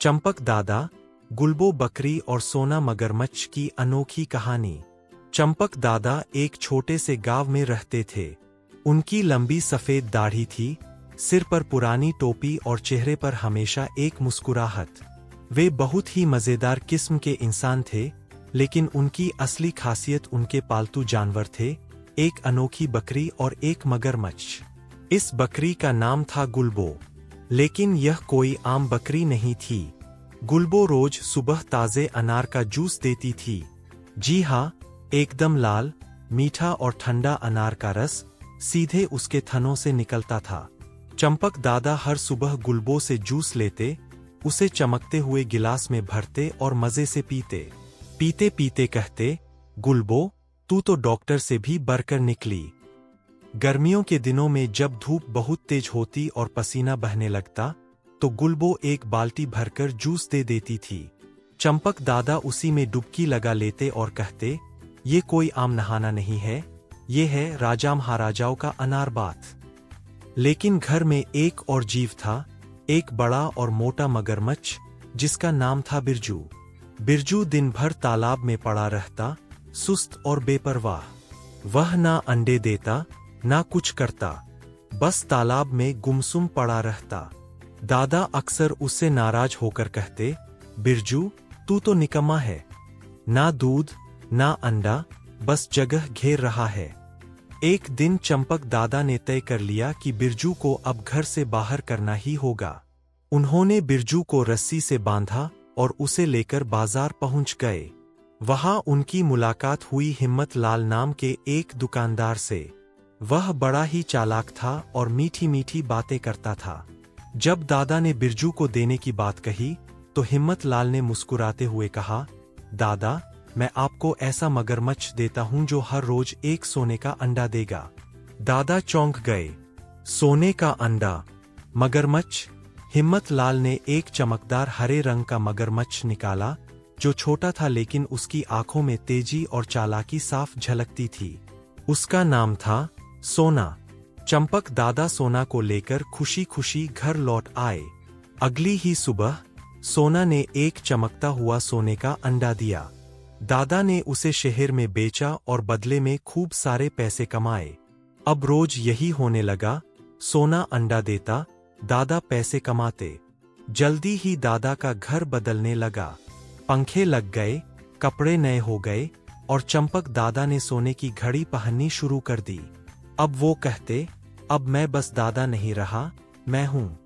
चंपक दादा, गुलबो बकरी और सोना मगरमच्छ की अनोखी कहानी। चंपक दादा एक छोटे से गांव में रहते थे। उनकी लंबी सफेद दाढ़ी थी, सिर पर पुरानी टोपी और चेहरे पर हमेशा एक मुस्कुराहट। वे बहुत ही मजेदार किस्म के इंसान थे, लेकिन उनकी असली खासियत उनके पालतू जानवर थे, एक अनोखी बकरी और एक मगरमच्छ। इस बकरी का नाम था गुलबो, लेकिन यह कोई आम बकरी नहीं थी। गुलबो रोज सुबह ताजे अनार का जूस देती थी। जी हाँ, एकदम लाल, मीठा और ठंडा अनार का रस सीधे उसके थनों से निकलता था। चंपक दादा हर सुबह गुलबो से जूस लेते, उसे चमकते हुए गिलास में भरते और मजे से पीते। पीते पीते कहते, गुलबो, तू तो डॉक्टर से भी बढ़कर निकली। गर्मियों के दिनों में जब धूप बहुत तेज होती और पसीना बहने लगता, तो गुलबो एक बाल्टी भरकर जूस दे देती थी। चंपक दादा उसी में डुबकी लगा लेते और कहते, ये कोई आम नहाना नहीं है, ये है राजा महाराजाओं का अनार बात। लेकिन घर में एक और जीव था, एक बड़ा और मोटा मगरमच्छ, जिसका नाम था बिरजू। बिरजू दिन भर तालाब में पड़ा रहता, सुस्त और बेपरवाह। वह ना अंडे देता, ना कुछ करता, बस तालाब में गुमसुम पड़ा रहता। दादा अक्सर उससे नाराज होकर कहते, बिरजू, तू तो निकम्मा है, ना दूध ना अंडा, बस जगह घेर रहा है। एक दिन चंपक दादा ने तय कर लिया कि बिरजू को अब घर से बाहर करना ही होगा। उन्होंने बिरजू को रस्सी से बांधा और उसे लेकर बाजार पहुंच गए। वहां उनकी मुलाकात हुई हिम्मत लाल नाम के एक दुकानदार से। वह बड़ा ही चालाक था और मीठी मीठी बातें करता था। जब दादा ने बिरजू को देने की बात कही, तो हिम्मत लाल ने मुस्कुराते हुए कहा, दादा, मैं आपको ऐसा मगरमच्छ देता हूं जो हर रोज एक सोने का अंडा देगा। दादा चौंक गए। सोने का अंडा? मगरमच्छ? हिम्मत लाल ने एक चमकदार हरे रंग का मगरमच्छ निकाला, जो छोटा था लेकिन उसकी आंखों में तेजी और चालाकी साफ झलकती थी। उसका नाम था सोना। चंपक दादा सोना को लेकर खुशी खुशी घर लौट आए। अगली ही सुबह सोना ने एक चमकता हुआ सोने का अंडा दिया। दादा ने उसे शहर में बेचा और बदले में खूब सारे पैसे कमाए। अब रोज यही होने लगा, सोना अंडा देता, दादा पैसे कमाते। जल्दी ही दादा का घर बदलने लगा। पंखे लग गए, कपड़े नए हो गए और चंपक दादा ने सोने की घड़ी पहननी शुरू कर दी। अब वो कहते, अब मैं बस दादा नहीं रहा, मैं हूँ